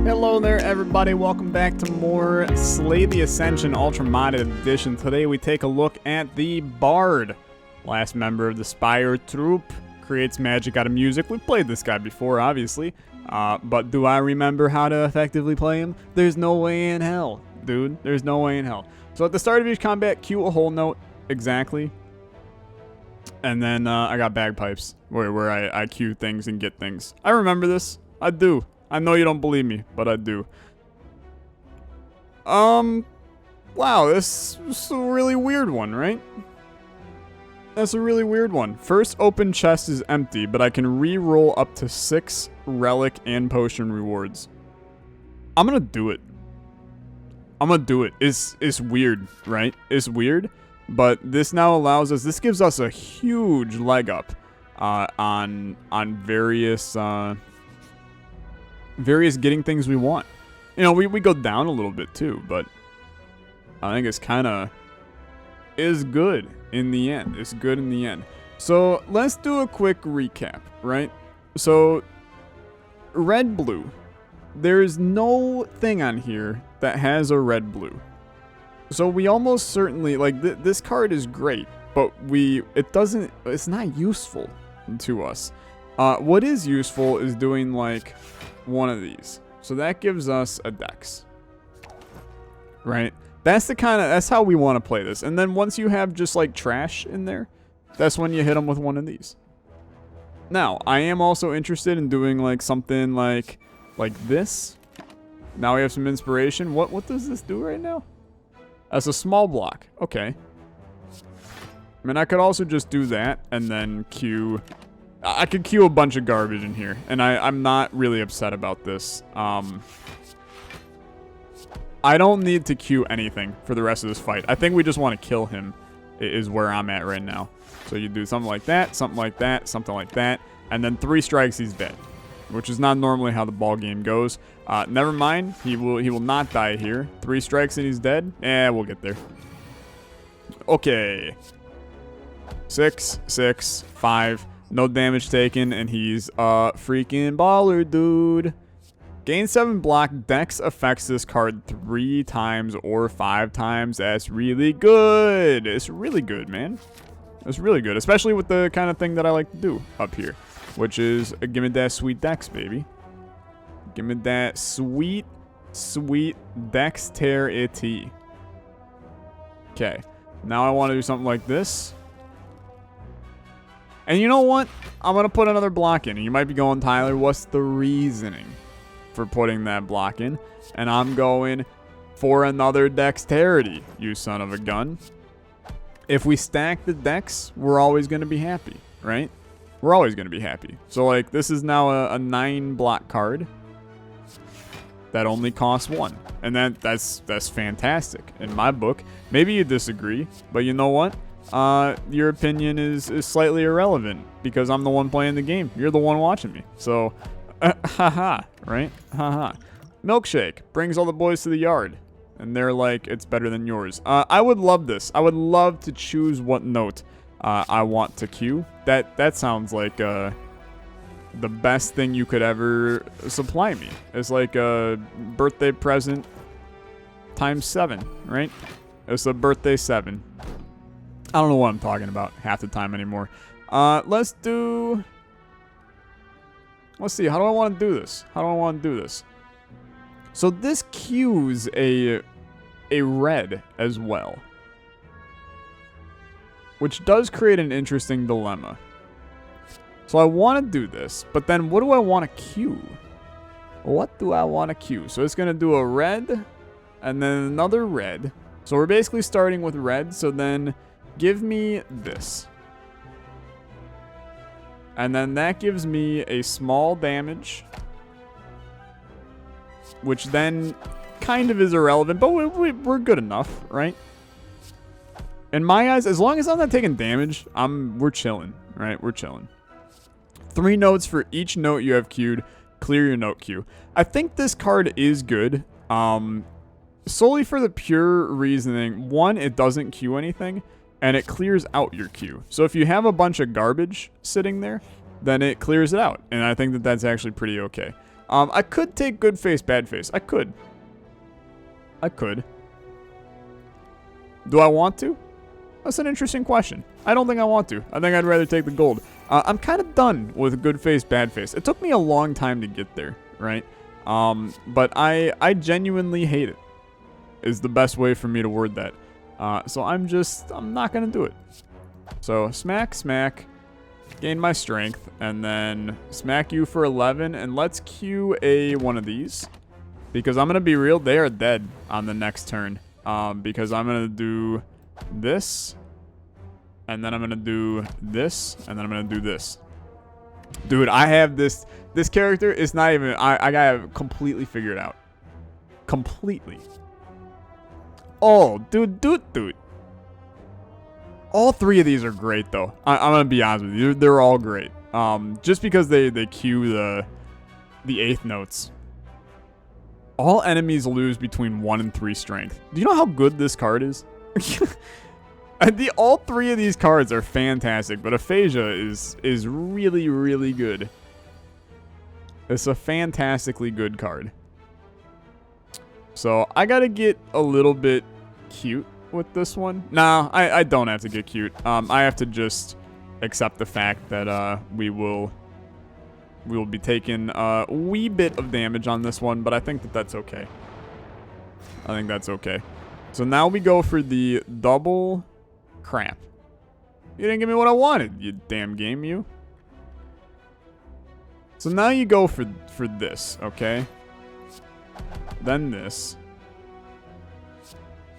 Hello there everybody, welcome back to more Slay the Ascension Ultra Modded Edition. Today we take a look at the BARD. Last member of the Spire troupe, creates magic out of music. We've played this guy before, obviously. But do I remember how to effectively play him? There's no way in hell, dude. There's no way in hell. So at the start of each combat, cue a whole note, exactly. And then I got bagpipes, where I cue things and get things. I remember this. I do. I know you don't believe me, but I do. Wow, this is a really weird one, right? That's a really weird one. First open chest is empty, but I can re-roll up to 6 relic and potion rewards. I'm gonna do it. I'm gonna do it. It's weird, right? It's weird, but this now allows us, this gives us a huge leg up on various getting things we want. You know, we go down a little bit too, but I think it's kind of is good in the end. It's good in the end. So let's do a quick recap, right? So red blue. There's no thing on here that has a red blue. So we almost certainly like this card is great, but it's not useful to us. What is useful is doing like one of these. So that gives us a dex. Right? That's how we want to play this. And then once you have just like trash in there, that's when you hit them with one of these. Now, I am also interested in doing like something like this. Now we have some inspiration. What does this do right now? That's a small block. Okay. I mean, I could also just do that and then queue. I could queue a bunch of garbage in here, and I'm not really upset about this. I don't need to queue anything for the rest of this fight. I think we just want to kill him is where I'm at right now. So you do something like that, something like that, something like that, and then 3 strikes, he's dead, which is not normally how the ball game goes. Never mind, he will not die here. 3 strikes and he's dead. We'll get there. Okay. 6, 6, 5. No damage taken, and he's a freaking baller, dude. Gain 7 block. Dex affects this card 3 times or 5 times. That's really good. It's really good, man. It's really good, especially with the kind of thing that I like to do up here, which is give me that sweet dex, baby. Give me that sweet, sweet dexterity. Okay. Now I want to do something like this. And you know what? I'm going to put another block in. And you might be going, Tyler, what's the reasoning for putting that block in? And I'm going for another dexterity, you son of a gun. If we stack the dex, we're always going to be happy, right? We're always going to be happy. So, like, this is now a 9 block card that only costs 1. And that's fantastic in my book. Maybe you disagree, but you know what? Your opinion is slightly irrelevant because I'm the one playing the game. You're the one watching me. So, haha, right? Haha. Milkshake brings all the boys to the yard, and they're like, it's better than yours. I would love this. I would love to choose what note I want to cue. That sounds like the best thing you could ever supply me. It's like a birthday present times 7, right? It's a birthday 7. I don't know what I'm talking about half the time anymore. Let's see. How do I want to do this? So this cues a red as well, which does create an interesting dilemma. So I want to do this, but then what do I want to cue? What do I want to cue? So it's going to do a red and then another red. So we're basically starting with red. So then give me this. And then that gives me a small damage, which then kind of is irrelevant, but we're good enough, right? In my eyes, as long as I'm not taking damage, we're chilling, right? We're chilling. 3 notes for each note you have queued. Clear your note queue. I think this card is good, solely for the pure reasoning. 1, it doesn't queue anything. And it clears out your queue. So if you have a bunch of garbage sitting there, then it clears it out. And I think that that's actually pretty okay. I could take good face, bad face. I could. Do I want to? That's an interesting question. I don't think I want to. I think I'd rather take the gold. I'm kind of done with good face, bad face. It took me a long time to get there, right? But I genuinely hate it, is the best way for me to word that. So I'm not going to do it. So smack, smack, gain my strength, and then smack you for 11, and let's queue one of these. Because I'm going to be real, they are dead on the next turn. Because I'm going to do this, and then I'm going to do this, and then I'm going to do this. Dude, I have this character is not even, I got to completely figure it out. Completely. Oh, dude. All three of these are great, though. I'm going to be honest with you. They're all great. Just because they cue the 8th notes. All enemies lose between 1 and 3 strength. Do you know how good this card is? All three of these cards are fantastic, but Aphasia is really, really good. It's a fantastically good card. So I gotta get a little bit cute with this one. Nah, I don't have to get cute. I have to just accept the fact that we will be taking a wee bit of damage on this one, but I think that's okay. I think that's okay. So now we go for the double crap. You didn't give me what I wanted, you damn game, you. So now you go for this, okay? Then this.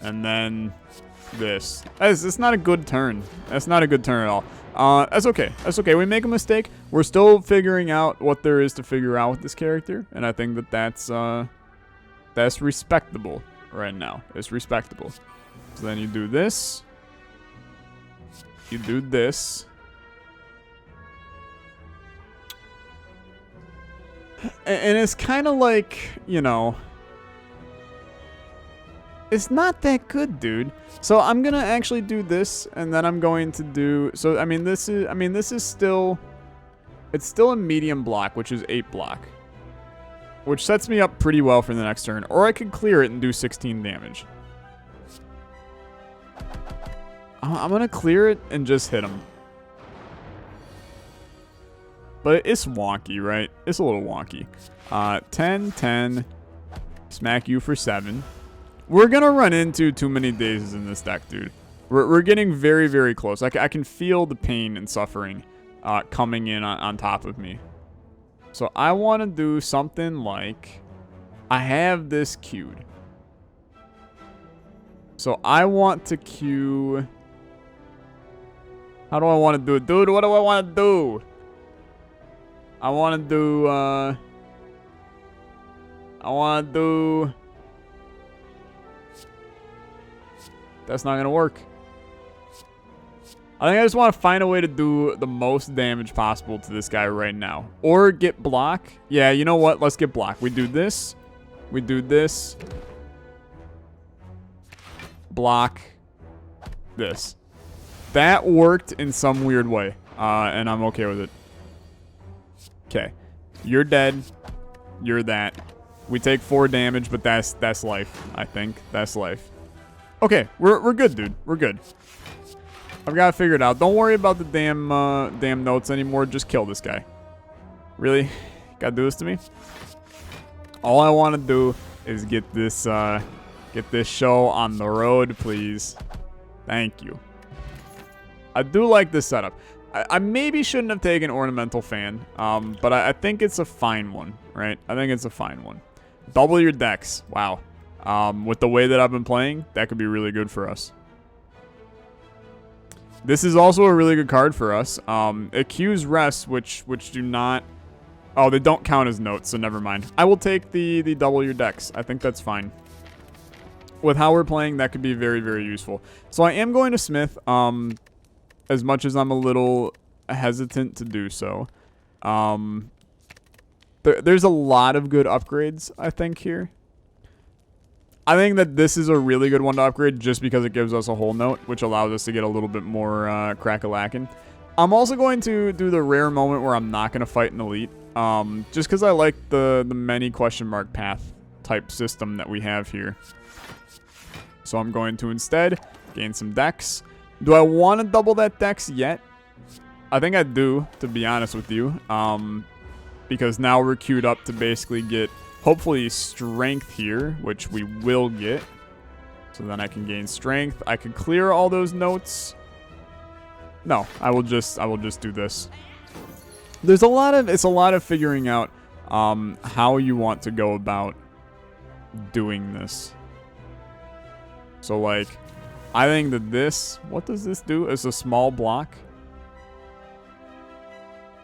And then this. It's not a good turn. That's not a good turn at all. That's okay. That's okay. We make a mistake. We're still figuring out what there is to figure out with this character, and I think that's respectable right now. It's respectable. So then you do this. You do this. And it's kind of like, you know, it's not that good, dude. So I'm gonna actually do this, and then I'm going to do. So this is still. It's still a medium block, which is 8 block, which sets me up pretty well for the next turn. Or I could clear it and do 16 damage. I'm gonna clear it and just hit him. But it's wonky, right? It's a little wonky. 10, 10. Smack you for 7. We're going to run into too many dazes in this deck, dude. We're getting very, very close. I can feel the pain and suffering coming in on top of me. So I want to do something like... I have this queued. So I want to queue... How do I want to do it? Dude, what do I want to do? I want to do... That's not going to work. I think I just want to find a way to do the most damage possible to this guy right now. Or get block. Yeah, you know what? Let's get block. We do this. We do this. Block. This. That worked in some weird way. And I'm okay with it. Okay. You're dead. You're that. We take 4 damage, but that's life, I think. That's life. Okay, we're good, dude. We're good. I've got it figured out. Don't worry about the damn notes anymore. Just kill this guy. Really? Gotta do this to me? All I want to do is get this show on the road, please. Thank you. I do like this setup. I maybe shouldn't have taken Ornamental Fan, but I think it's a fine one, right? I think it's a fine one. Double your dex. Wow. With the way that I've been playing, that could be really good for us. This is also a really good card for us. It queues rests, which do not... Oh, they don't count as notes, so never mind. I will take the double your dex. I think that's fine. With how we're playing, that could be very, very useful. So I am going to Smith, as much as I'm a little hesitant to do so. There's a lot of good upgrades, I think, here. I think that this is a really good one to upgrade just because it gives us a whole note, which allows us to get a little bit more crack-a-lackin'. I'm also going to do the rare moment where I'm not going to fight an elite. Just because I like the many question mark path type system that we have here. So I'm going to instead gain some dex. Do I want to double that dex yet? I think I do, to be honest with you. Because now we're queued up to basically get, hopefully, strength here, which we will get. So then I can gain strength. I could clear all those notes. No, I will just do this. It's a lot of figuring out how you want to go about doing this. So like, I think that this, what does this do? It's a small block.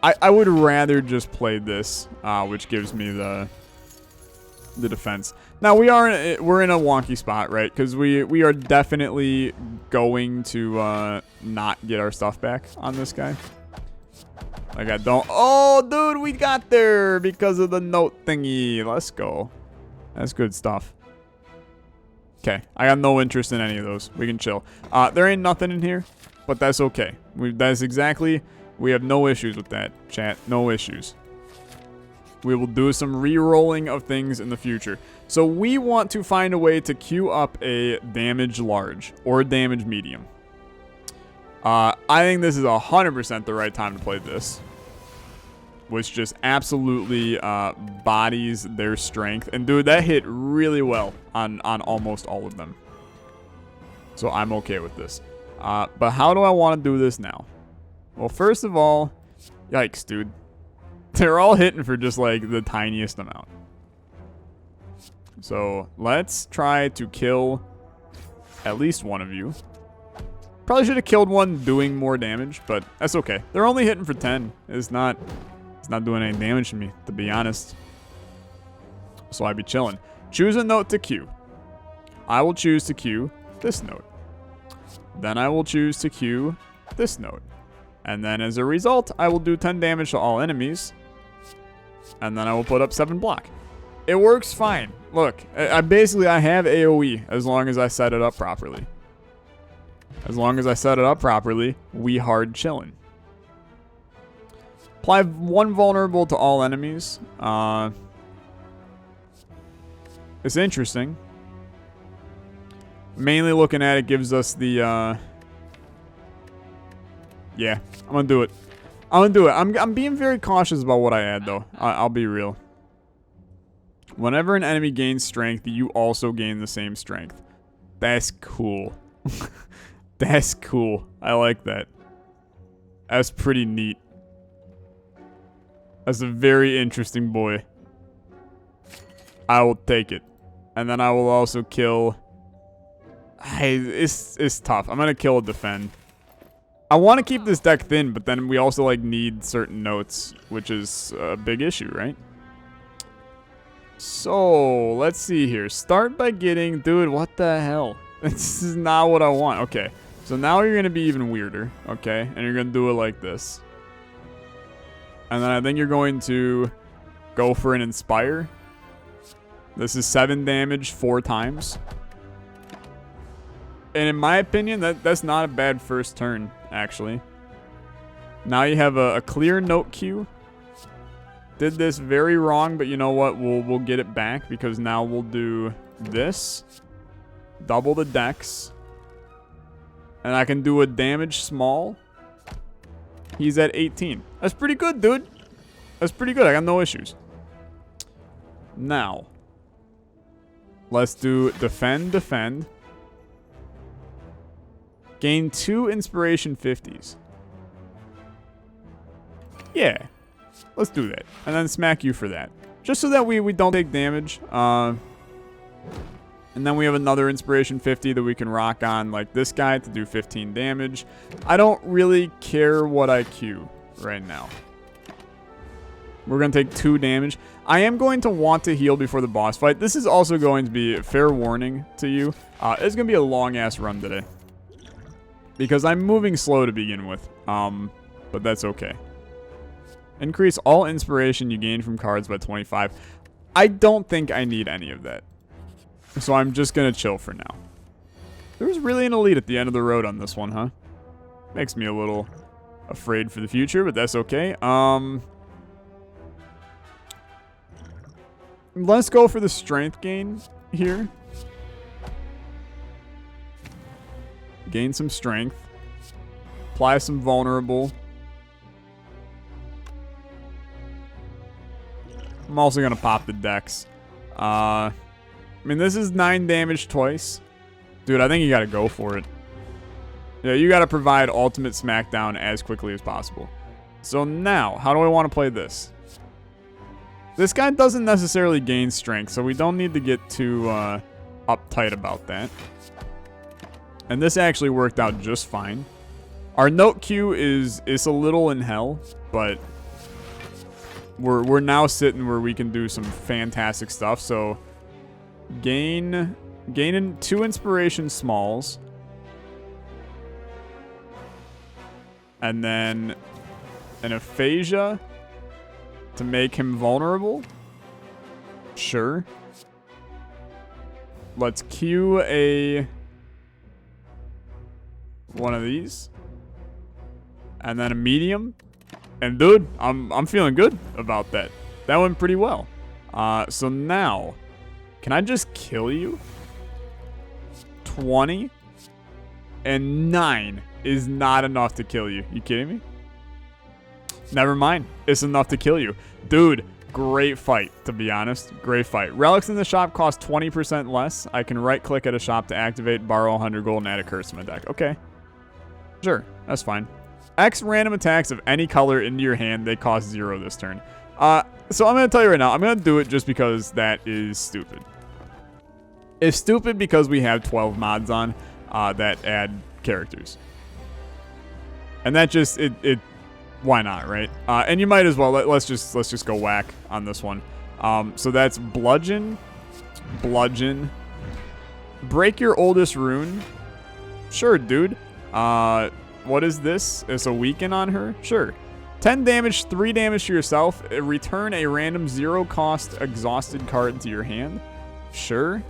I would rather just play this, which gives me the defense. Now we're in a wonky spot, right? Because we are definitely going to not get our stuff back on this guy. Like I don't. Oh, dude, we got there because of the note thingy. Let's go. That's good stuff. Okay, I got no interest in any of those. We can chill. There ain't nothing in here, but that's okay. We have no issues with that, chat. No issues. We will do some re-rolling of things in the future. So we want to find a way to queue up a damage large or a damage medium. I think this is 100% the right time to play this. Which just absolutely bodies their strength. And dude, that hit really well on almost all of them. So I'm okay with this. But how do I want to do this now? Well, first of all, yikes, dude. They're all hitting for just like the tiniest amount. So let's try to kill at least one of you. Probably should have killed one doing more damage, but that's okay. They're only hitting for 10. It's not doing any damage to me, to be honest. So I'd be chilling. Choose a note to queue. I will choose to queue this note. Then I will choose to queue this note. And then as a result, I will do 10 damage to all enemies. And then I will put up 7 block. It works fine. Look, I have AoE as long as I set it up properly. As long as I set it up properly, we hard chillin'. Apply 1 vulnerable to all enemies. It's interesting. Mainly looking at it gives us the... Yeah, I'm gonna do it. I'm being very cautious about what I add, though. I'll be real. Whenever an enemy gains strength, you also gain the same strength. That's cool. That's cool. I like that. That's pretty neat. That's a very interesting boy. I will take it. And then I will also kill... Hey, it's tough. I'm gonna kill a defend. I want to keep this deck thin, but then we also like need certain notes, which is a big issue, right? So, let's see here. Start by getting... Dude, what the hell? This is not what I want. Okay, so now you're going to be even weirder, okay? And you're going to do it like this. And then I think you're going to go for an Inspire. This is 7 damage 4 times. And in my opinion, that's not a bad first turn, actually. Now you have a clear note queue. Did this very wrong, but you know what? We'll get it back because now we'll do this. Double the dex. And I can do a damage small. He's at 18. That's pretty good, dude. That's pretty good. I got no issues. Now, let's do defend. Gain 2 inspiration 50s. Yeah. Let's do that. And then smack you for that. Just so that we don't take damage. And then we have another inspiration 50 that we can rock on like this guy to do 15 damage. I don't really care what I queue right now. We're going to take 2 damage. I am going to want to heal before the boss fight. This is also going to be a fair warning to you. It's going to be a long-ass run today. Because I'm moving slow to begin with. But that's okay. Increase all inspiration you gain from cards by 25. I don't think I need any of that. So I'm just going to chill for now. There was really an elite at the end of the road on this one, huh? Makes me a little afraid for the future, but that's okay. Let's go for the strength gain here. Gain some strength. Apply some vulnerable. I'm also going to pop the Dex. I mean, this is 9 damage twice. Dude, I think you got to go for it. Yeah, you got to provide ultimate smackdown as quickly as possible. So now, how do I want to play this? This guy doesn't necessarily gain strength, so we don't need to get too uptight about that. And this actually worked out just fine. Our note queue is a little in hell, but we're now sitting where we can do some fantastic stuff. So gaining 2 inspiration smalls. And then an aphasia to make him vulnerable. Sure. Let's queue one of these. And then a medium. And dude, I'm feeling good about that. That went pretty well. So now, can I just kill you? 20 and 9 is not enough to kill you. You kidding me? Never mind. It's enough to kill you. Dude, great fight, to be honest. Great fight. Relics in the shop cost 20% less. I can right-click at a shop to activate, borrow 100 gold, and add a curse to my deck. Okay. Sure, that's fine. X random attacks of any color into your hand. They cost 0 this turn. So I'm going to tell you right now, I'm going to do it just because that is stupid. It's stupid because we have 12 mods on that add characters. And that just, why not, right? And you might as well, let's just go whack on this one. So that's bludgeon, break your oldest rune. Sure, dude. What is this? It's a weaken on her? Sure. 10 damage, 3 damage to yourself. Return a random 0-cost exhausted card to your hand. Sure.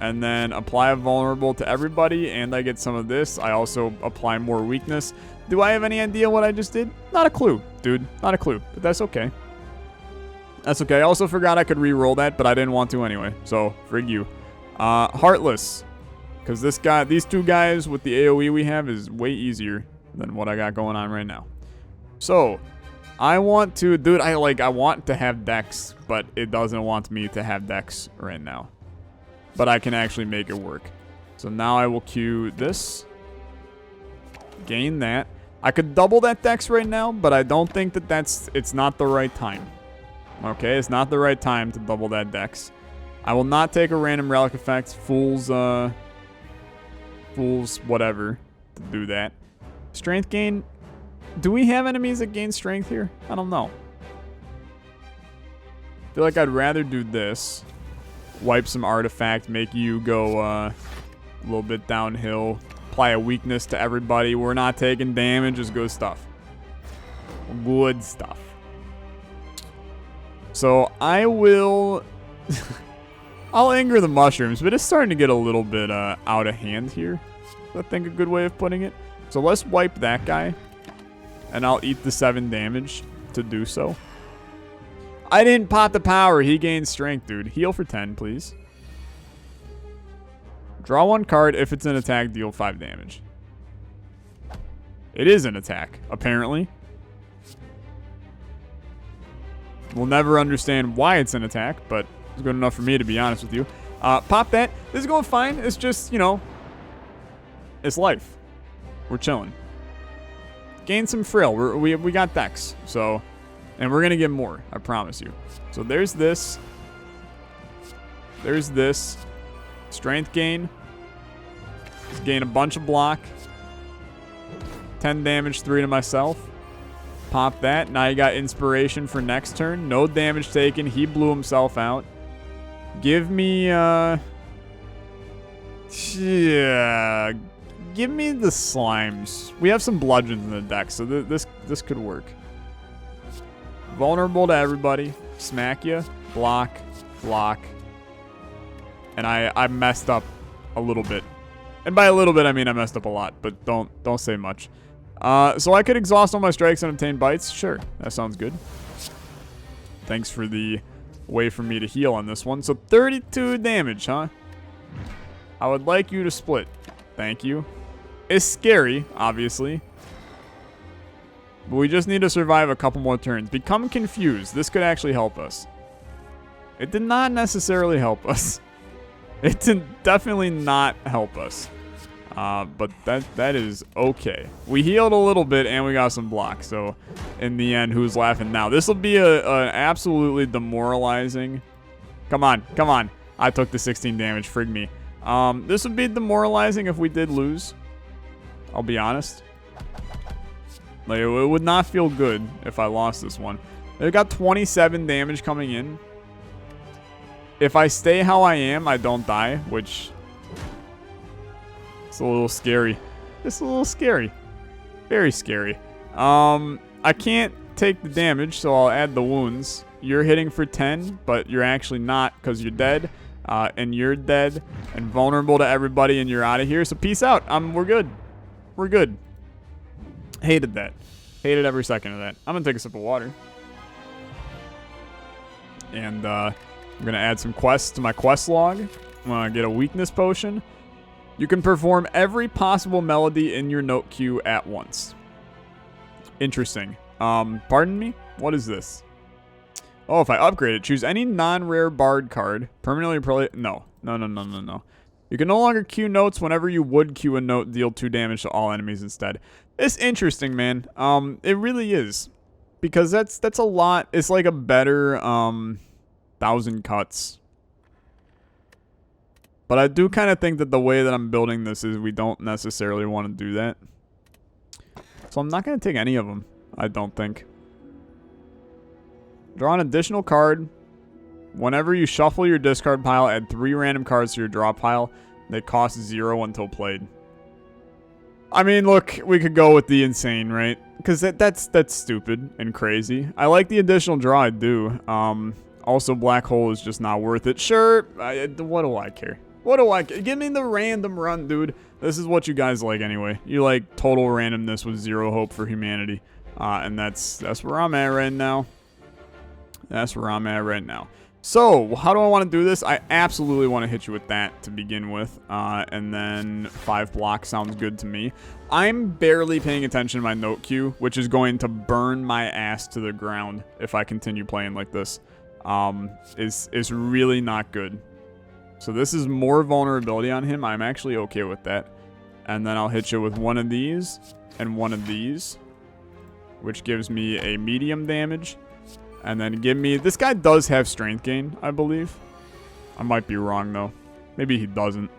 And then apply a vulnerable to everybody, and I get some of this. I also apply more weakness. Do I have any idea what I just did? Not a clue, dude. Not a clue, but that's okay. That's okay. I also forgot I could re-roll that, but I didn't want to anyway, so frig you. Heartless. Because these 2 guys with the AoE we have is way easier than what I got going on right now. So, I want to, dude, I want to have Dex, but it doesn't want me to have Dex right now. But I can actually make it work. So now I will queue this. Gain that. I could double that Dex right now, but I don't think it's not the right time. Okay, it's not the right time to double that Dex. I will not take a random relic effect. Fools whatever to do that. Strength gain. Do we have enemies that gain strength here? I don't know. I feel like I'd rather do this. Wipe some artifact, make you go a little bit downhill. Apply a weakness to everybody. We're not taking damage. It's good stuff. Good stuff. So I will... I'll anger the mushrooms, but it's starting to get a little bit out of hand here. I think a good way of putting it. So let's wipe that guy. And I'll eat the 7 damage to do so. I didn't pop the power. He gains strength, dude. Heal for 10, please. Draw 1 card. If it's an attack, deal 5 damage. It is an attack, apparently. We'll never understand why it's an attack, but it's good enough for me, to be honest with you. Pop that. This is going fine. It's just, you know, it's life. We're chilling. Gain some frill. We got Dex, so... And we're going to get more, I promise you. So there's this. There's this. Strength gain. Just gain a bunch of block. 10 damage, 3 to myself. Pop that. Now you got inspiration for next turn. No damage taken. He blew himself out. Give me, yeah. Give me the slimes. We have some bludgeons in the deck, so this could work. Vulnerable to everybody. Smack you. Block. Block. And I messed up a little bit. And by a little bit, I mean I messed up a lot, but don't say much. So I could exhaust all my strikes and obtain bites. Sure, that sounds good. Thanks for the way for me to heal on this one. So 32 damage, huh? I would like you to split. Thank you. It's scary, obviously. But we just need to survive a couple more turns. Become confused. This could actually help us. It did not necessarily help us. It did definitely not help us. But that is okay. We healed a little bit and we got some blocks. So in the end, who's laughing now? This will be an absolutely demoralizing. Come on, come on. I took the 16 damage. Frig me. This would be demoralizing if we did lose. I'll be honest. Like, it would not feel good if I lost this one. They got 27 damage coming in. If I stay how I am, I don't die, which... it's a little scary. It's a little scary. Very scary. I can't take the damage, so I'll add the wounds. You're hitting for 10, but you're actually not because you're dead. And you're dead and vulnerable to everybody, and you're out of here. So peace out. We're good. We're good. Hated that. Hated every second of that. I'm going to take a sip of water. And I'm going to add some quests to my quest log. I'm going to get a weakness potion. You can perform every possible melody in your note queue at once. Interesting. Pardon me? What is this? Oh, if I upgrade it, choose any non-rare bard card. Permanently play... No. No. You can no longer queue notes. Whenever you would queue a note, deal 2 damage to all enemies instead. It's interesting, man. It really is. Because that's a lot. It's like a better 1,000 cuts. But I do kind of think that the way that I'm building this is we don't necessarily want to do that. So I'm not going to take any of them, I don't think. Draw an additional card. Whenever you shuffle your discard pile, add 3 random cards to your draw pile. They cost 0 until played. I mean, look, we could go with the insane, right? Because that's stupid and crazy. I like the additional draw, I do. Also, Black Hole is just not worth it. Sure, what do I care? What do I care? Give me the random run, dude. This is what you guys like anyway. You like total randomness with 0 hope for humanity. And that's where I'm at right now. That's where I'm at right now. So, how do I want to do this? I absolutely want to hit you with that to begin with. And then 5 blocks sounds good to me. I'm barely paying attention to my note queue, which is going to burn my ass to the ground if I continue playing like this. Is really not good. So this is more vulnerability on him. I'm actually okay with that. And then I'll hit you with one of these and one of these, which gives me a medium damage. And then give me... this guy does have strength gain, I believe. I might be wrong, though. Maybe he doesn't.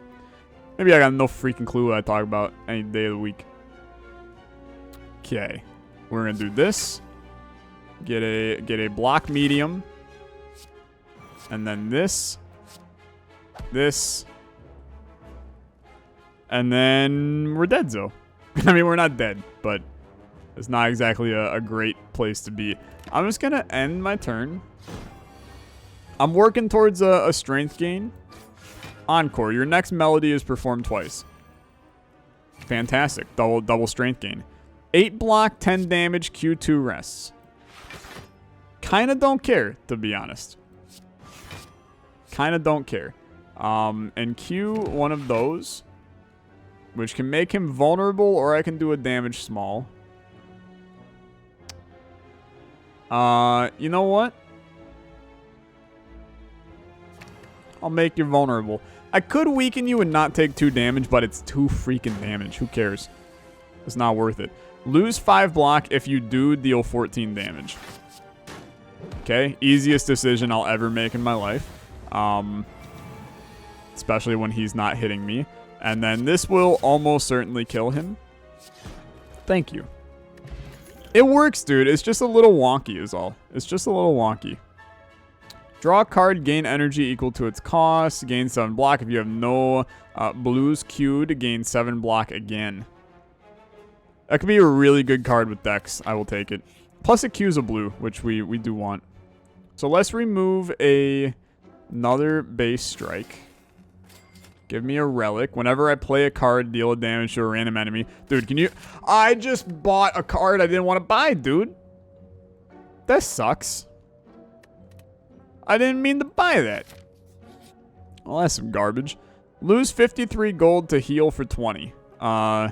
Maybe I got no freaking clue what I talk about any day of the week. Okay. We're going to do this. Get a block medium. And then this. This. And then we're dead, Zo. I mean, we're not dead, but it's not exactly a great place to be. I'm just going to end my turn. I'm working towards a strength gain. Encore. Your next melody is performed twice. Fantastic. Double strength gain. 8 block, 10 damage, Q2 rests. Kind of don't care, to be honest. Kind of don't care. And Q one of those, which can make him vulnerable, or I can do a damage small. You know what? I'll make you vulnerable. I could weaken you and not take 2 damage, but it's 2 freaking damage. Who cares? It's not worth it. Lose 5 block if you do deal 14 damage. Okay? Easiest decision I'll ever make in my life. Especially when he's not hitting me. And then this will almost certainly kill him. Thank you. It works, dude. It's just a little wonky is all. It's just a little wonky. Draw a card, gain energy equal to its cost. Gain 7 block. If you have no blues queued, gain 7 block again. That could be a really good card with Dex. I will take it. Plus it queues a blue, which we do want. So let's remove another base strike. Give me a relic. Whenever I play a card, deal a damage to a random enemy. Dude, can you... I just bought a card I didn't want to buy, dude. That sucks. I didn't mean to buy that. Well, that's some garbage. Lose 53 gold to heal for 20. I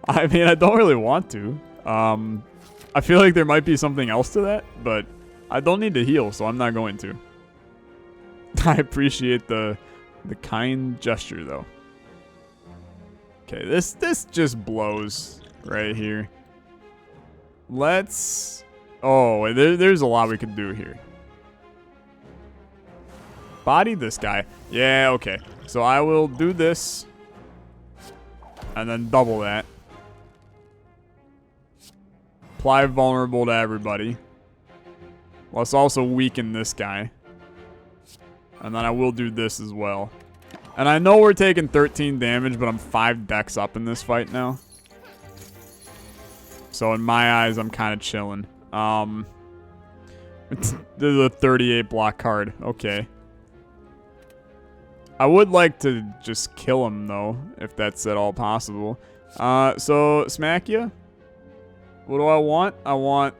mean, I don't really want to. I feel like there might be something else to that, but I don't need to heal, so I'm not going to. I appreciate the kind gesture, though. Okay, this just blows right here. Let's... Oh, there's a lot we could do here. Body this guy. Yeah, okay. So I will do this. And then double that. Apply vulnerable to everybody. Let's also weaken this guy. And then I will do this as well. And I know we're taking 13 damage, but I'm 5 decks up in this fight now. So in my eyes, I'm kind of chilling. This is a 38 block card. Okay. I would like to just kill him, though, if that's at all possible. So, smack ya. What do I want?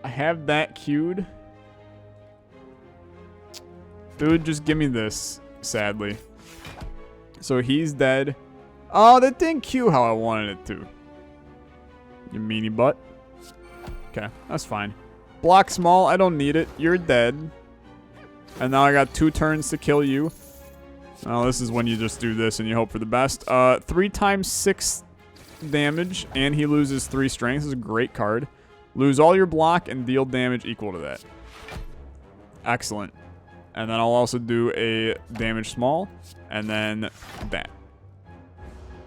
I have that queued. Dude, just give me this, sadly. So he's dead. Oh, that didn't queue how I wanted it to. You meanie butt. Okay, that's fine. Block small, I don't need it. You're dead. And now I got 2 turns to kill you. Well, this is when you just do this and you hope for the best. 3 times 6 damage, and he loses 3 strength. This is a great card. Lose all your block and deal damage equal to that. Excellent. And then I'll also do a damage small, and then that.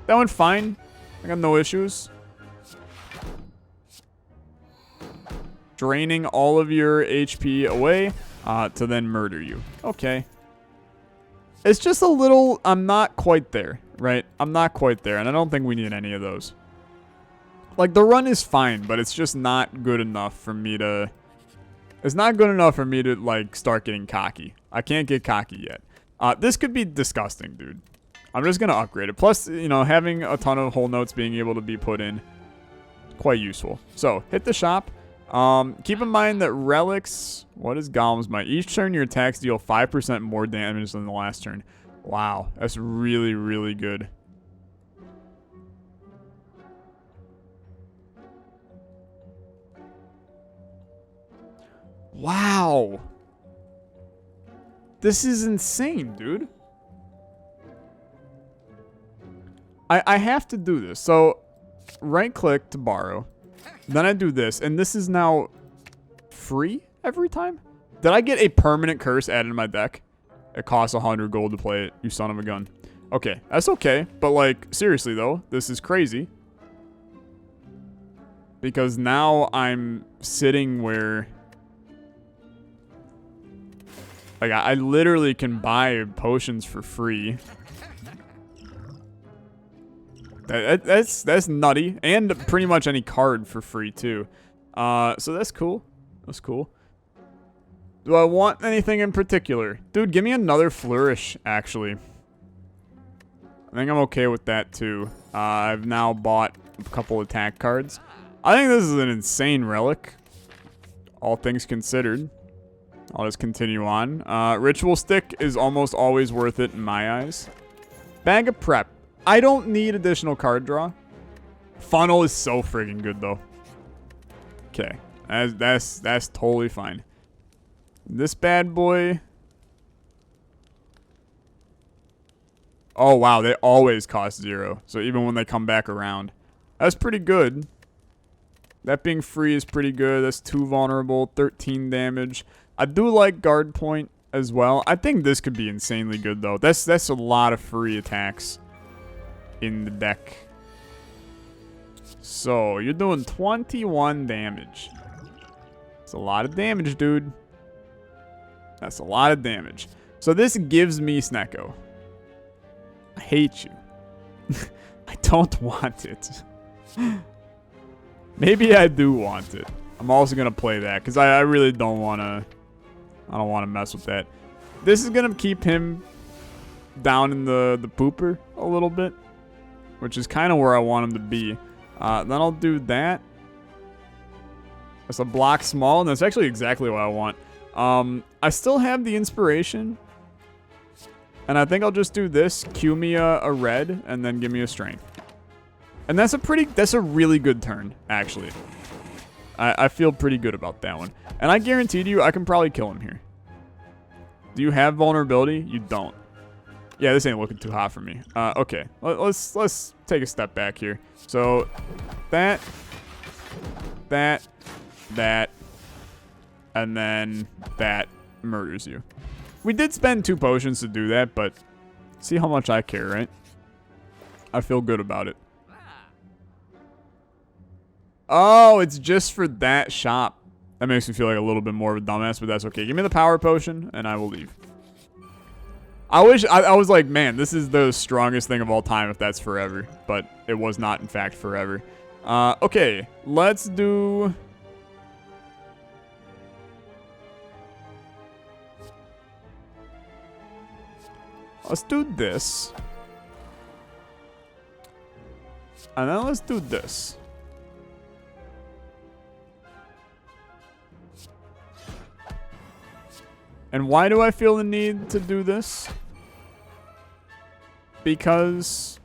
That went fine. I got no issues. Draining all of your HP away to then murder you. Okay. It's just a little... I'm not quite there, right? I'm not quite there, and I don't think we need any of those. Like, the run is fine, but it's just not good enough for me to... It's not good enough for me to, like, start getting cocky. I can't get cocky yet. This could be disgusting, dude. I'm just going to upgrade it. Plus, you know, having a ton of whole notes being able to be put in, quite useful. So, hit the shop. Keep in mind that relics... What is Golem's Might? Each turn your attacks deal 5% more damage than the last turn. Wow, that's really, really good. Wow. This is insane, dude. I have to do this. So, right click to borrow. Then I do this, and this is now free every time? Did I get a permanent curse added to my deck? It costs 100 gold to play it, you son of a gun. Okay, that's okay, but like, seriously though, this is crazy. Because now I'm sitting where... Like, I literally can buy potions for free. That's nutty. And pretty much any card for free, too. So that's cool. That's cool. Do I want anything in particular? Dude, give me another flourish, actually. I think I'm okay with that, too. I've now bought a couple attack cards. I think this is an insane relic. All things considered. I'll just continue on. Ritual Stick is almost always worth it in my eyes. Bag of Prep. I don't need additional card draw. Funnel is so friggin' good, though. Okay. That's totally fine. This bad boy. Oh, wow. They always cost 0. So even when they come back around. That's pretty good. That being free is pretty good. That's 2 vulnerable, 13 damage. I do like guard point as well. I think this could be insanely good, though. That's a lot of free attacks in the deck. So, you're doing 21 damage. That's a lot of damage, dude. That's a lot of damage. So, this gives me Snecko. I hate you. I don't want it. Maybe I do want it. I'm also going to play that because I really don't want to... I don't want to mess with that. This is going to keep him down in the pooper a little bit, which is kind of where I want him to be. Then I'll do that. That's a block small, and that's actually exactly what I want. I still have the inspiration, and I think I'll just do this. Cue me a red, and then give me a strength. And that's a really good turn, actually. I feel pretty good about that one. And I guarantee to you, I can probably kill him here. Do you have vulnerability? You don't. Yeah, this ain't looking too hot for me. Okay, let's take a step back here. So, that, and then that murders you. We did spend 2 potions to do that, but see how much I care, right? I feel good about it. Oh, it's just for that shop. That makes me feel like a little bit more of a dumbass, but that's okay. Give me the power potion, and I will leave. I was like, man, this is the strongest thing of all time if that's forever. But it was not, in fact, forever. Okay, let's do... Let's do this. And then let's do this. And why do I feel the need to do this? Because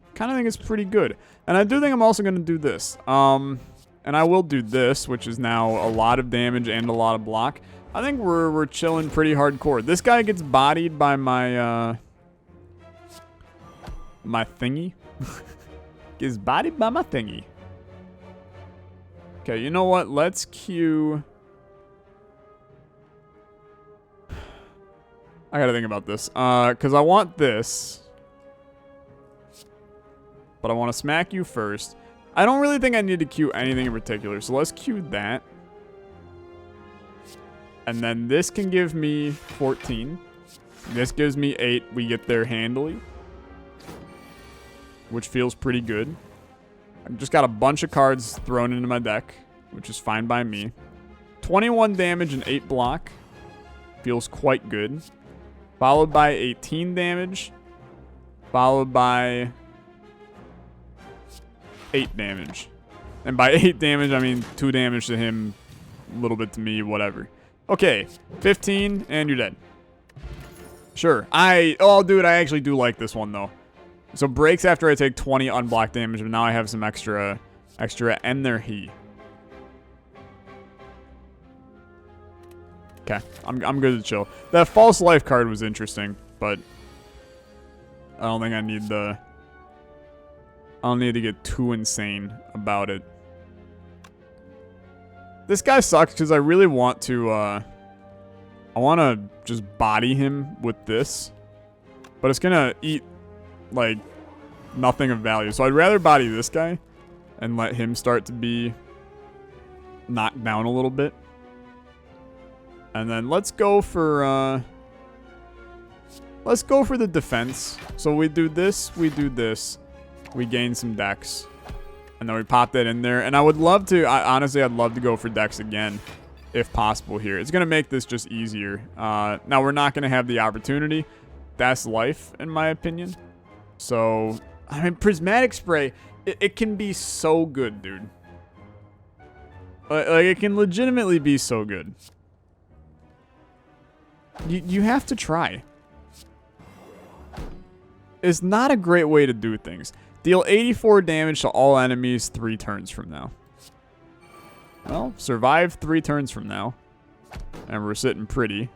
I kind of think it's pretty good. And I do think I'm also going to do this. And I will do this, which is now a lot of damage and a lot of block. I think we're chilling pretty hardcore. This guy gets bodied by my my thingy. Gets bodied by my thingy. Okay, you know what? Let's queue... I gotta think about this. Because I want this. But I want to smack you first. I don't really think I need to queue anything in particular. So let's queue that. And then this can give me 14. This gives me 8. We get there handily. Which feels pretty good. I've just got a bunch of cards thrown into my deck. Which is fine by me. 21 damage and 8 block. Feels quite good. Followed by 18 damage. Followed by 8 damage. And by 8 damage, I mean 2 damage to him, a little bit to me, whatever. Okay, 15, and you're dead. Sure. Oh, dude, I actually do like this one, though. So breaks after I take 20 unblocked damage, but now I have some extra energy. Okay, I'm good to chill. That false life card was interesting, but I don't think I need the... I don't need to get too insane about it. This guy sucks because I really want to, I want to just body him with this. But it's going to eat, like, nothing of value. So I'd rather body this guy and let him start to be knocked down a little bit. And then let's go for the defense. So we do this, we gain some dex. And then we pop that in there. And I would love to, honestly, I'd love to go for dex again, if possible here. It's going to make this just easier. Now, we're not going to have the opportunity. That's life, in my opinion. So, I mean, Prismatic Spray, it can be so good, dude. Like, it can legitimately be so good. You have to try. It's not a great way to do things. Deal 84 damage to all enemies 3 turns from now. Well, survive 3 turns from now. And we're sitting pretty.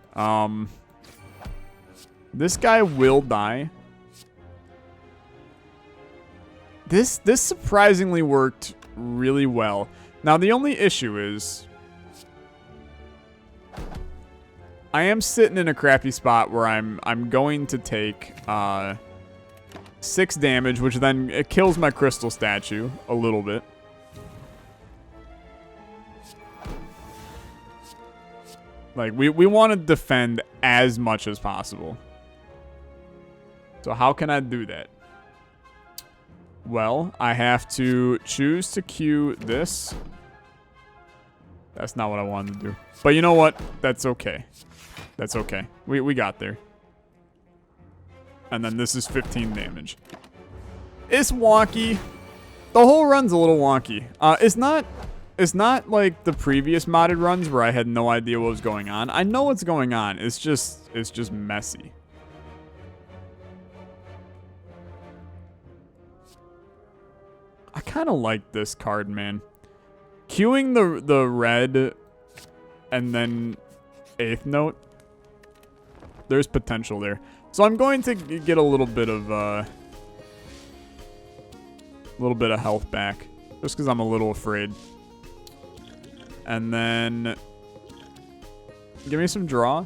This guy will die. This surprisingly worked really well. Now, the only issue is... I am sitting in a crappy spot where I'm going to take... 6 damage, which then it kills my crystal statue a little bit. Like, we want to defend as much as possible. So how can I do that? Well, I have to choose to queue this. That's not what I wanted to do. But you know what? That's okay. That's okay. We got there. And then this is 15 damage. It's wonky. The whole run's a little wonky. It's not like the previous modded runs where I had no idea what was going on. I know what's going on. It's just messy. I kind of like this card, man. Queuing the red and then 8th note. There's potential there. So I'm going to get a little bit of health back. Just because I'm a little afraid. And then give me some draw.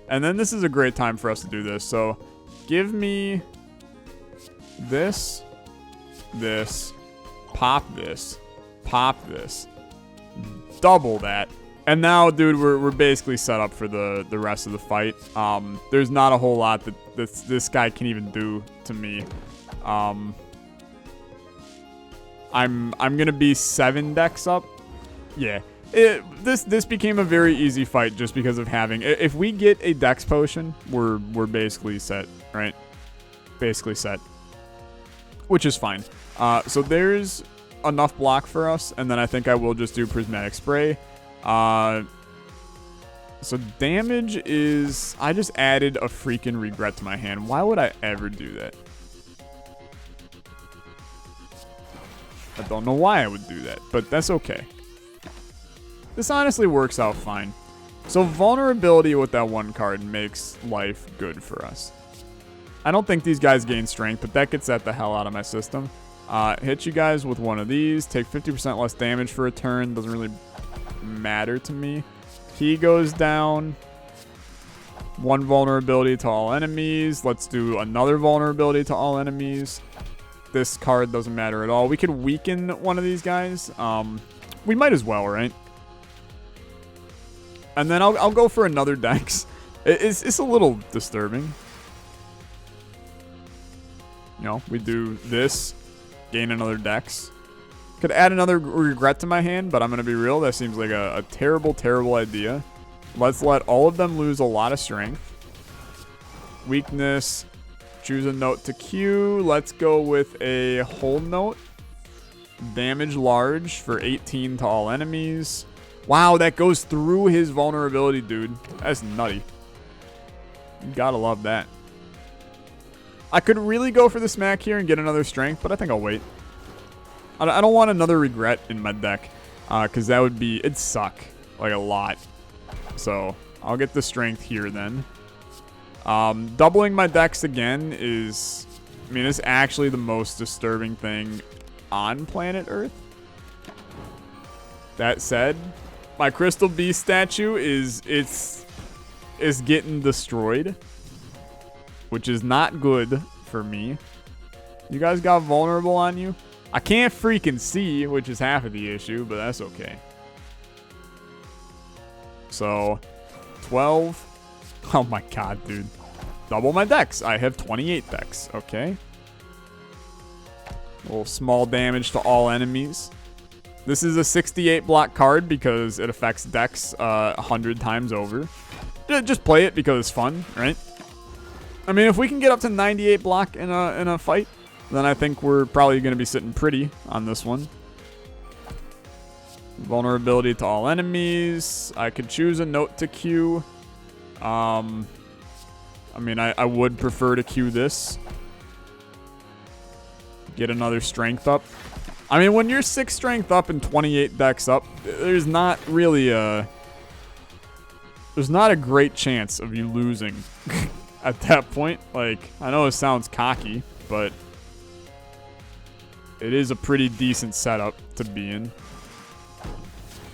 And then this is a great time for us to do this. So give me this, pop this, double that. And now, dude, we're basically set up for the rest of the fight. There's not a whole lot that this guy can even do to me. I'm gonna be 7 decks up. Yeah, this became a very easy fight just because of having. If we get a dex potion, we're basically set, right? Basically set, which is fine. So there's enough block for us, and then I think I will just do prismatic spray. So damage is, I just added a freaking regret to my hand. Why would I ever do that? I don't know why I would do that, but that's okay. This honestly works out fine. So vulnerability with that one card makes life good for us. I don't think these guys gain strength, but that gets that the hell out of my system. Hit you guys with one of these. Take 50% less damage for a turn. Doesn't really matter to me. He goes down. 1 vulnerability to all enemies. Let's do another vulnerability to all enemies. This card doesn't matter at all. We could weaken one of these guys. We might as well, right? And then I'll go for another dex. It's a little disturbing. You know, we do this, gain another dex. Could add another regret to my hand, but I'm going to be real. That seems like a terrible, terrible idea. Let's let all of them lose a lot of strength. Weakness. Choose a note to Q. Let's go with a hold note. Damage large for 18 to all enemies. Wow, that goes through his vulnerability, dude. That's nutty. You gotta love that. I could really go for the smack here and get another strength, but I think I'll wait. I don't want another regret in my deck, because that would be, it'd suck, like a lot. So I'll get the strength here then. Doubling my dex again is, I mean, it's actually the most disturbing thing on planet Earth. That said, my Crystal Beast statue is getting destroyed, which is not good for me. You guys got vulnerable on you? I can't freaking see, which is half of the issue, but that's okay. So, 12. Oh my god, dude. Double my dex. I have 28 dex. Okay. A little small damage to all enemies. This is a 68 block card because it affects dex 100 times over. Just play it because it's fun, right? I mean, if we can get up to 98 block in a fight, then I think we're probably going to be sitting pretty on this one. Vulnerability to all enemies. I could choose a note to queue. I mean, I would prefer to queue this. Get another strength up. I mean, when you're 6 strength up and 28 dex up, there's not really a... There's not a great chance of you losing at that point. Like, I know it sounds cocky, but it is a pretty decent setup to be in.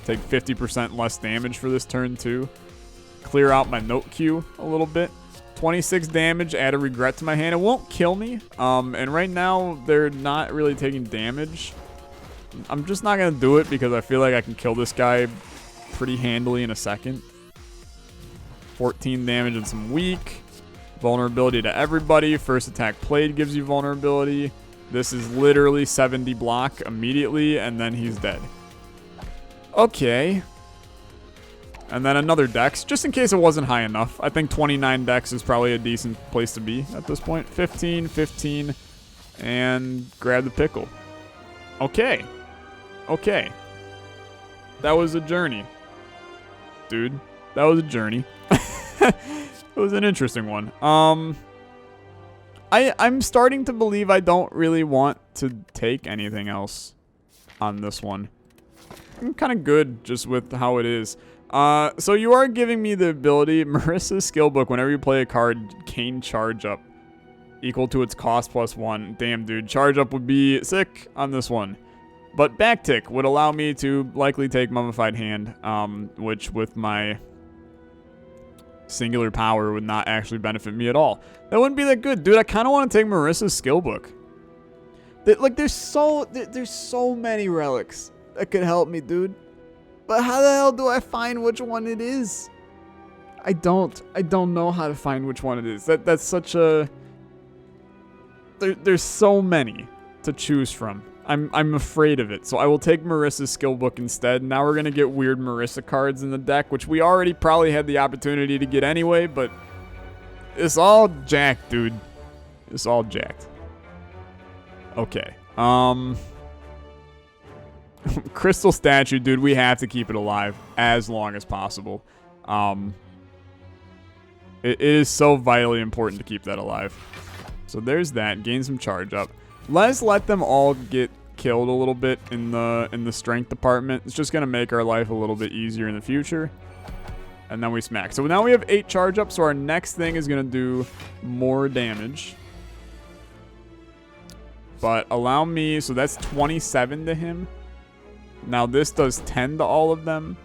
Take 50% less damage for this turn, too. Clear out my note queue a little bit. 26 damage, add a regret to my hand. It won't kill me. And right now, they're not really taking damage. I'm just not going to do it because I feel like I can kill this guy pretty handily in a second. 14 damage and some weak. Vulnerability to everybody. First attack played gives you vulnerability. This is literally 70 block immediately, and then he's dead. Okay. And then another dex, just in case it wasn't high enough. I think 29 dex is probably a decent place to be at this point. 15, 15, and grab the pickle. Okay. Okay. That was a journey. Dude, that was a journey. It was an interesting one. I'm starting to believe I don't really want to take anything else on this one. I'm kind of good just with how it is. So you are giving me the ability, Marissa's skill book, whenever you play a card, gain charge up equal to its cost +1. Damn, dude, charge up would be sick on this one. But backtick would allow me to likely take Mummified Hand, which with my singular power would not actually benefit me at all. That wouldn't be that good, dude. I kind of want to take Marissa's skill book. Like, there's so many relics that could help me, dude. But how the hell do I find which one it is? I don't know how to find which one it is. That's such a... There's so many to choose from. I'm afraid of it. So I will take Marissa's skill book instead. Now we're going to get weird Marissa cards in the deck, which we already probably had the opportunity to get anyway, but it's all jacked, dude. It's all jacked. Okay. Crystal statue, dude, we have to keep it alive as long as possible. It is so vitally important to keep that alive. So there's that. Gain some charge up. Let's let them all get killed a little bit in the strength department. It's just gonna make our life a little bit easier in the future. And then we smack. So now we have 8 charge up. So our next thing is gonna do more damage. But allow me. So that's 27 to him. Now this does 10 to all of them.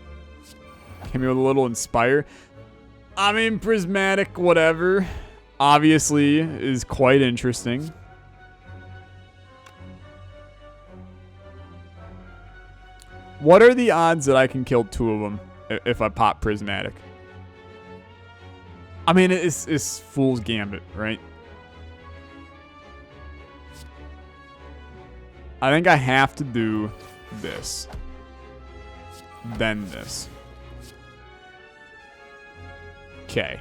Give me with a little inspire. I mean, prismatic, whatever. Obviously is quite interesting. What are the odds that I can kill 2 of them if I pop prismatic? I mean, it's fool's gambit, right? I think I have to do this. Then this. Okay.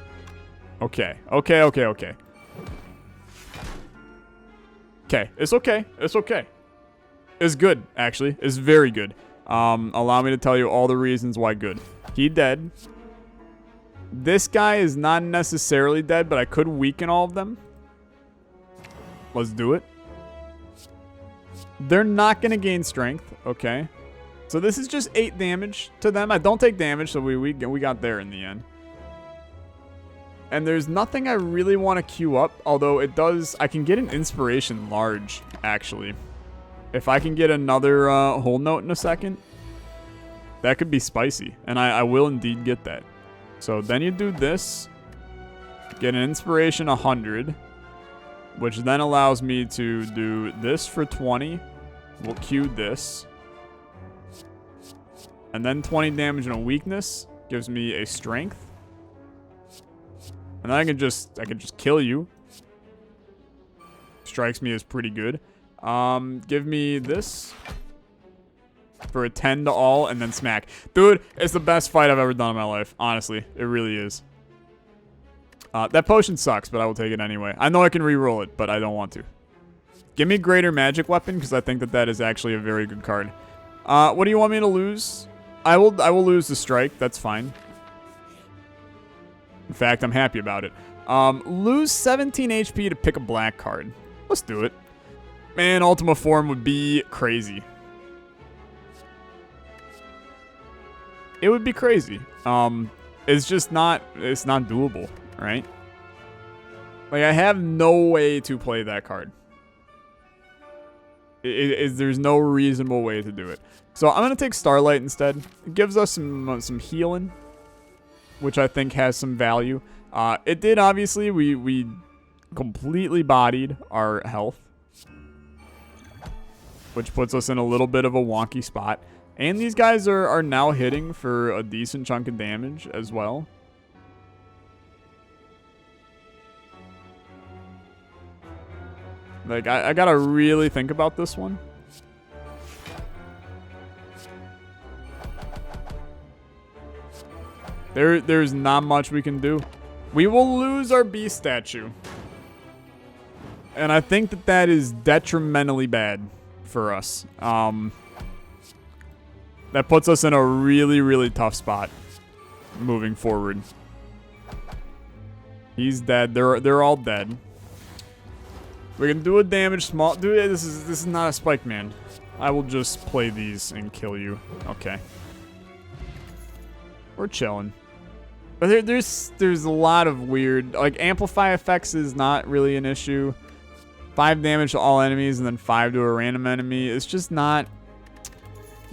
Okay. Okay, okay, okay. Okay. It's okay. It's okay. It's good, actually. It's very good. Allow me to tell you all the reasons why good. He dead. This guy is not necessarily dead, but I could weaken all of them. Let's do it. They're not going to gain strength. Okay. So this is just 8 damage to them. I don't take damage, so we got there in the end. And there's nothing I really want to queue up, although it does... I can get an inspiration large, actually. If I can get another whole note in a second, that could be spicy. And I will indeed get that. So then you do this. Get an inspiration 100. Which then allows me to do this for 20. We'll queue this. And then 20 damage and a weakness. Gives me a strength. And then I can just kill you. Strikes me as pretty good. Give me this for a 10 to all and then smack. Dude, it's the best fight I've ever done in my life. Honestly, it really is. That potion sucks, but I will take it anyway. I know I can re-roll it, but I don't want to. Give me Greater Magic Weapon, because I think that is actually a very good card. What do you want me to lose? I will lose the strike. That's fine. In fact, I'm happy about it. Lose 17 HP to pick a black card. Let's do it. Man, Ultima Form would be crazy. It would be crazy. It's just not... It's not doable, right? Like, I have no way to play that card. There's no reasonable way to do it. So I'm going to take Starlight instead. It gives us some healing, which I think has some value. It did, obviously. We completely bodied our health, which puts us in a little bit of a wonky spot. And these guys are now hitting for a decent chunk of damage as well. Like, I gotta really think about this one. There's not much we can do. We will lose our beast statue. And I think that that is detrimentally bad for us. That puts us in a really, really tough spot moving forward. He's dead. They're all dead. We can do a damage small. Dude, this is not a spike man. I will just play these and kill you. Okay. We're chilling. But there's a lot of weird, like, amplify effects is not really an issue. 5 damage to all enemies and then 5 to a random enemy. It's just not.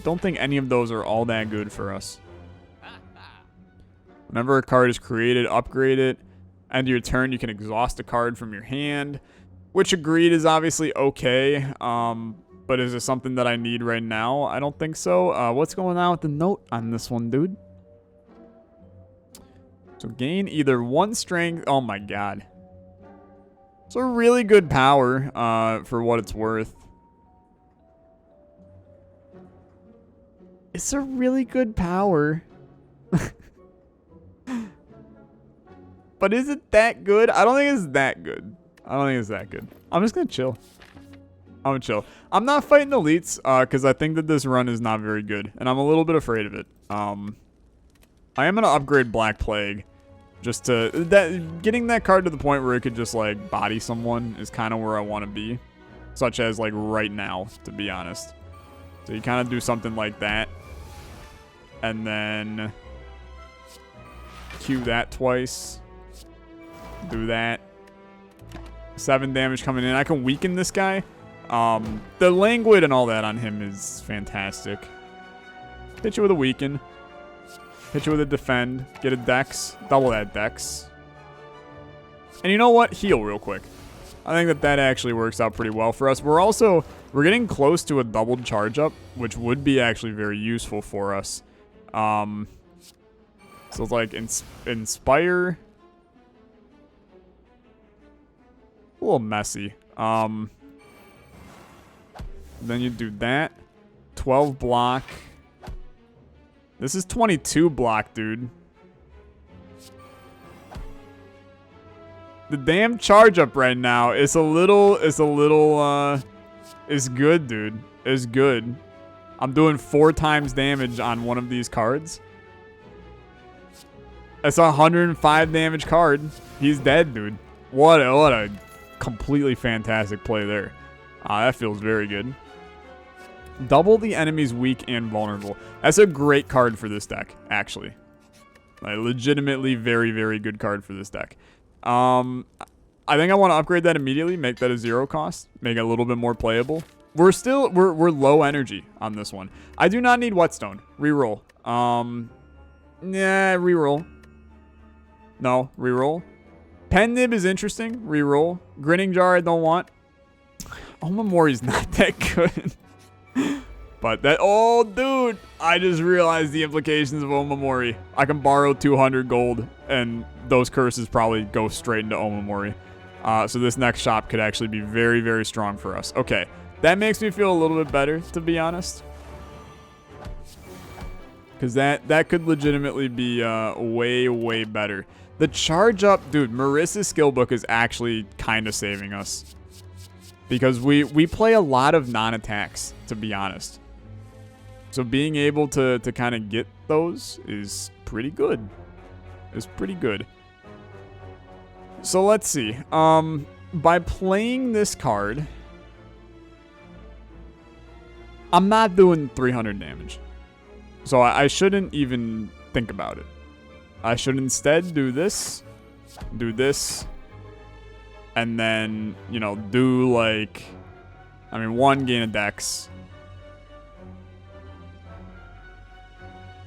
Don't think any of those are all that good for us. Whenever a card is created, upgrade it. End of your turn, you can exhaust a card from your hand. Which, agreed, is obviously okay. But is it something that I need right now? I don't think so. What's going on with the note on this one, dude? So gain either 1 strength. Oh my god. It's a really good power for what it's worth. It's a really good power. But is it that good? I don't think it's that good. I don't think it's that good. I'm just going to chill. I'm going to chill. I'm not fighting elites because I think that this run is not very good. And I'm a little bit afraid of it. I am going to upgrade Black Plague. Just to... getting that card to the point where it could just, like, body someone is kind of where I want to be. Such as, like, right now, to be honest. So you kind of do something like that. And then... Q that twice. Do that. 7 damage coming in. I can weaken this guy. The languid and all that on him is fantastic. Hit you with a weaken. Hit you with a defend. Get a dex. Double that dex. And you know what? Heal real quick. I think that actually works out pretty well for us. We're getting close to a doubled charge up, which would be actually very useful for us. So it's like inspire. A little messy. Then you do that. 12 block. This is 22 block, dude. The damn charge up right now is it's good, dude. It's good. I'm doing 4 times damage on one of these cards. It's a 105 damage card. He's dead, dude. What a completely fantastic play there. That feels very good. Double the enemy's weak and vulnerable. That's a great card for this deck, actually. Like, legitimately very, very good card for this deck. I think I want to upgrade that immediately, make that a 0 cost, make it a little bit more playable. We're low energy on this one. I do not need Whetstone. Reroll. Yeah, reroll. No, reroll. Pen Nib is interesting. Reroll. Grinning Jar I don't want. Omamori's not that good. But that... Oh, dude. I just realized the implications of Omamori. I can borrow 200 gold, and those curses probably go straight into Omamori. So this next shop could actually be very, very strong for us. Okay. That makes me feel a little bit better, to be honest. Because that could legitimately be way, way better. The charge up... Dude, Marissa's skill book is actually kind of saving us. Because we play a lot of non-attacks, to be honest. So being able to kind of get those is pretty good. It's pretty good. So let's see. By playing this card, I'm not doing 300 damage. So I shouldn't even think about it. I should instead do this, and then, you know, do like, I mean, 1, gain a dex.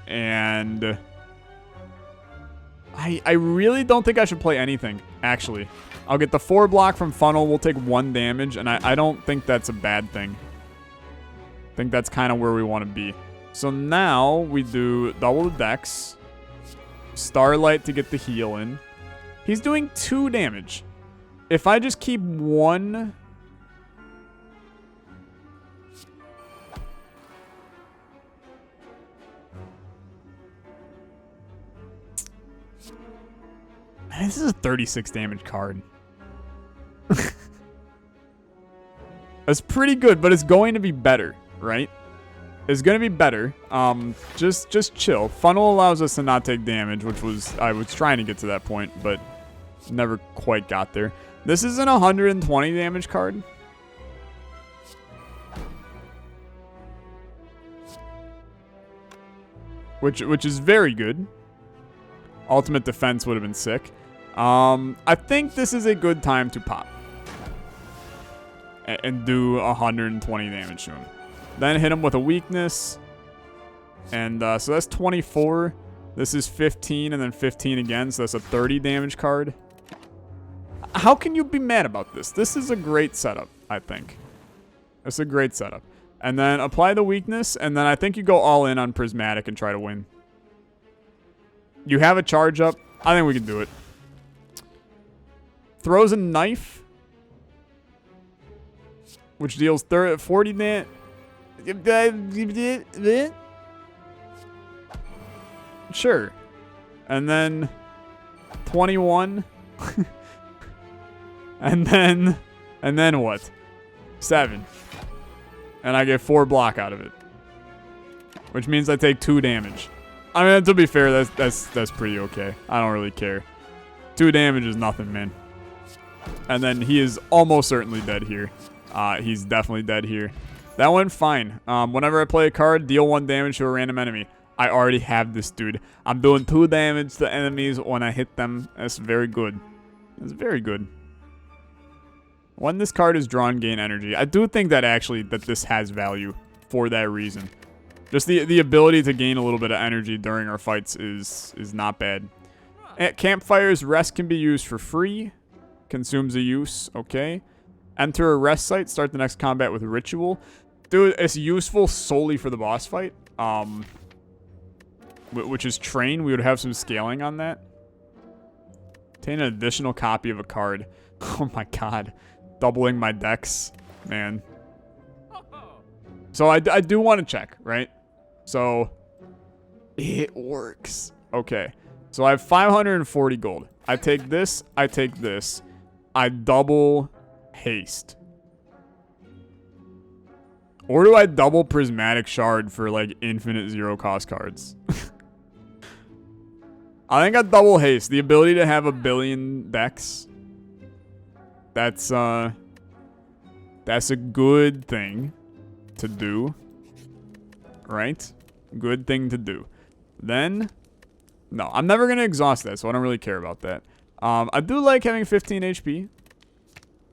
And I really don't think I should play anything, actually. I'll get the 4 block from funnel. We'll take 1 damage, and I don't think that's a bad thing. I think that's kind of where we want to be. So now we do double the dex. Starlight to get the heal in. He's doing 2 damage. If I just keep 1... This is a 36 damage card. That's pretty good, but it's going to be better, right? It's going to be better. Just chill. Funnel allows us to not take damage, which was... I was trying to get to that point, but never quite got there. This is an 120 damage card. Which is very good. Ultimate defense would have been sick. I think this is a good time to pop. And do 120 damage to him. Then hit him with a weakness. And so that's 24. This is 15 and then 15 again. So that's a 30 damage card. How can you be mad about this? This is a great setup, I think. It's a great setup. And then apply the weakness. And then I think you go all in on Prismatic and try to win. You have a charge up. I think we can do it. Throws a knife. Which deals 40 damage. Sure. And then 21. and then what? 7. And I get 4 block out of it. Which means I take 2 damage. I mean, to be fair, that's pretty okay. I don't really care. 2 damage is nothing, man. And then he is almost certainly dead here. He's definitely dead here. That went fine. Whenever I play a card, deal 1 damage to a random enemy. I already have this dude. I'm doing 2 damage to enemies when I hit them. That's very good. That's very good. When this card is drawn, gain energy. I do think that actually that this has value for that reason. Just the ability to gain a little bit of energy during our fights is not bad. At campfires, rest can be used for free. Consumes a use. Okay. Enter a rest site. Start the next combat with ritual. Dude, it's useful solely for the boss fight. Which is train. We would have some scaling on that. Obtain an additional copy of a card. Oh my god. Doubling my dex. Man. So I do want to check, right? So it works. Okay. So I have 540 gold. I take this. I take this. I double haste. Or do I double prismatic shard for like infinite 0 cost cards? I think I double haste. The ability to have a billion decks. That's a good thing to do. Right? Good thing to do. Then, no, I'm never going to exhaust that, so I don't really care about that. I do like having 15 HP.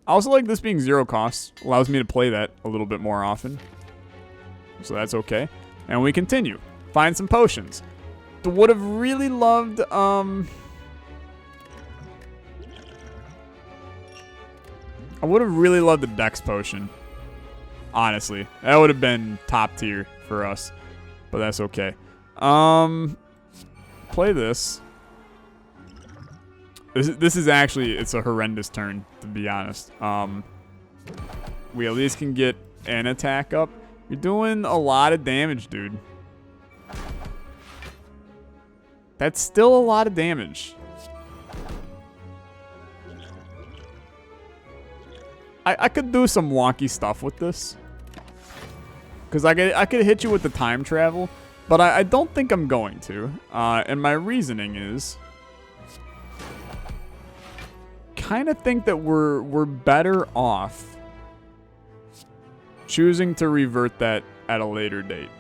I also like this being 0 cost. Allows me to play that a little bit more often. So that's okay. And we continue. Find some potions. Would have really loved, I would have really loved the Dex potion. Honestly. That would have been top tier for us. But that's okay. Play this. This is actually, it's a horrendous turn, to be honest. We at least can get an attack up. You're doing a lot of damage, dude. That's still a lot of damage. I could do some wonky stuff with this. Because I could hit you with the time travel. But I don't think I'm going to. And my reasoning is... kind of think that we're better off choosing to revert that at a later date.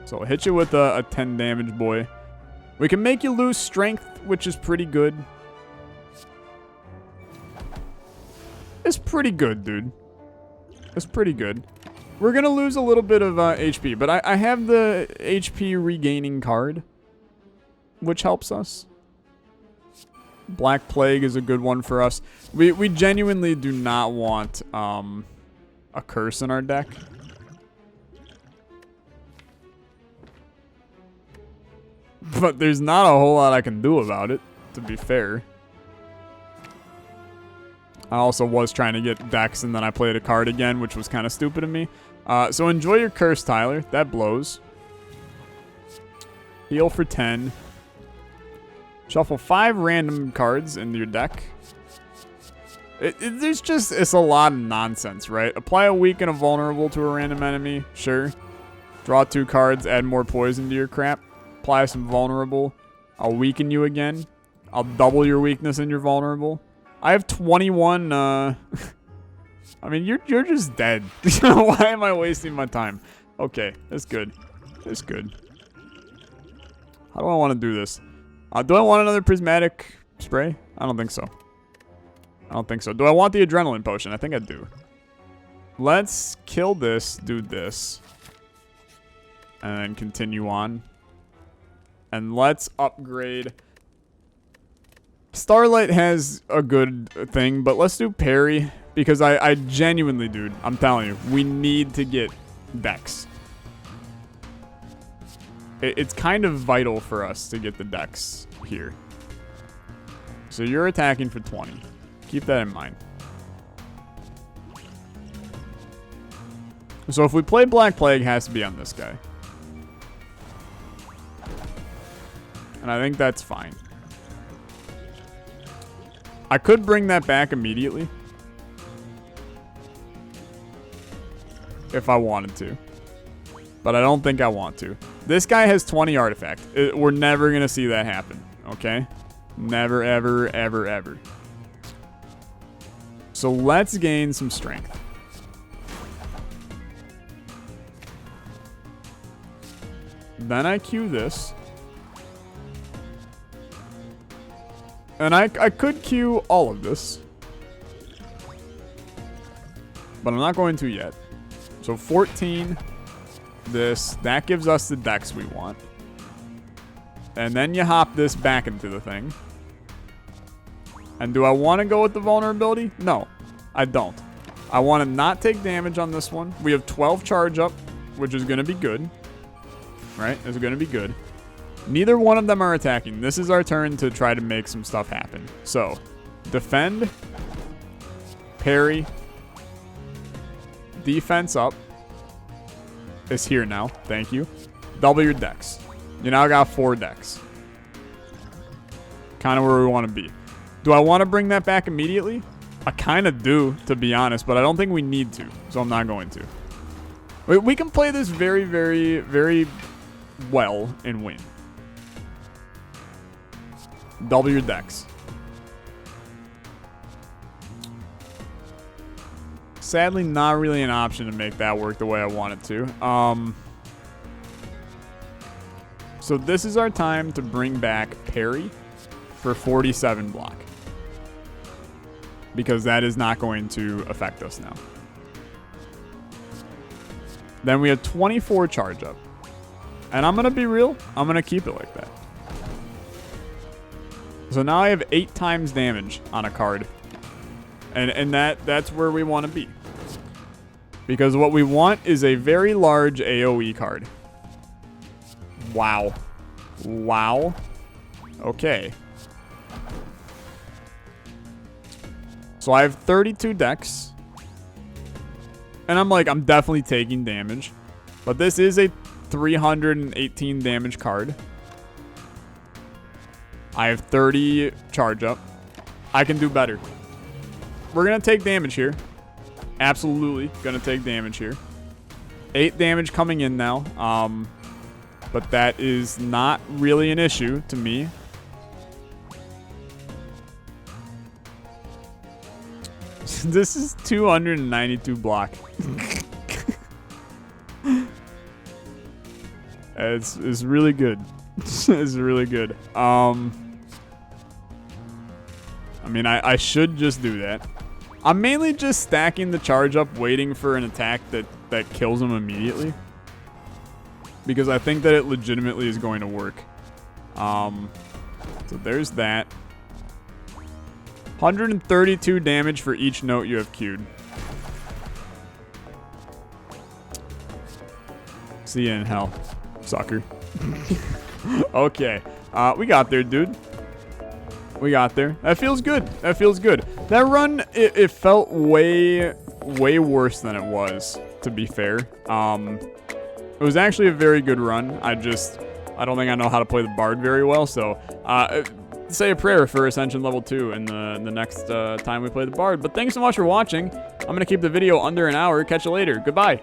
So I'll hit you with a 10 damage, boy. We can make you lose strength, which is pretty good. It's pretty good, dude. It's pretty good. We're going to lose a little bit of HP, but I have the HP regaining card, which helps us. Black Plague is a good one for us. We genuinely do not want a curse in our deck. But there's not a whole lot I can do about it, to be fair. I also was trying to get Dex, and then I played a card again, which was kind of stupid of me. So enjoy your curse, Tyler. That blows. Heal for 10. Shuffle 5 random cards into your deck. It's a lot of nonsense, right? Apply a weaken a vulnerable to a random enemy. Sure. Draw 2 cards, add more poison to your crap. Apply some vulnerable. I'll weaken you again. I'll double your weakness and your vulnerable. I have 21, I mean, you're just dead. Why am I wasting my time? Okay, that's good. That's good. How do I want to do this? Do I want another prismatic spray? I don't think so. I don't think so. Do I want the adrenaline potion? I think I do. Let's kill this, do this. And then continue on. And let's upgrade. Starlight has a good thing, but let's do parry. Because I genuinely, dude, I'm telling you, we need to get Dex. It's kind of vital for us to get the Dex here. So you're attacking for 20. Keep that in mind. So if we play Black Plague, it has to be on this guy. And I think that's fine. I could bring that back immediately. If I wanted to. But I don't think I want to. This guy has 20 artifact. We're never going to see that happen. Okay? Never, ever, ever, ever. So let's gain some strength. Then I queue this. And I could queue all of this. But I'm not going to yet. So 14, this, that gives us the Dex we want. And then you hop this back into the thing. And do I want to go with the vulnerability? No, I don't. I want to not take damage on this one. We have 12 charge up, which is going to be good. Right? It's going to be good. Neither one of them are attacking. This is our turn to try to make some stuff happen. So, defend, parry, defense up is here now. Thank you. Double your Dex. You now got 4 Dex. Kind of where we want to be. Do I want to bring that back immediately? I kind of do, to be honest, but I don't think we need to, so I'm not going to. We can play this very, very, very well and win. Double your Dex. Sadly, not really an option to make that work the way I want it to. So this is our time to bring back parry for 47 block. Because that is not going to affect us now. Then we have 24 charge up. And I'm going to be real, I'm going to keep it like that. So now I have 8 times damage on a card. And that's where we want to be. Because what we want is a very large AoE card. Wow. Wow. Okay. So I have 32 Dex. And I'm definitely taking damage. But this is a 318 damage card. I have 30 charge up. I can do better. We're going to take damage here. Absolutely going to take damage here. 8 damage coming in now. But that is not really an issue to me. This is 292 block. It's really good. It's really good. I mean, I should just do that. I'm mainly just stacking the charge up, waiting for an attack that kills him immediately. Because I think that it legitimately is going to work. So there's that. 132 damage for each note you have queued. See you in hell, sucker. Okay. We got there, dude. We got there. That feels good. That feels good. That run, it felt way worse than it was, to be fair. It was actually a very good run. I don't think I know how to play the BARD very well, so say a prayer for Ascension level 2 in the next time we play the Bard. But thanks so much for watching. I'm going to keep the video under an hour. Catch you later. Goodbye.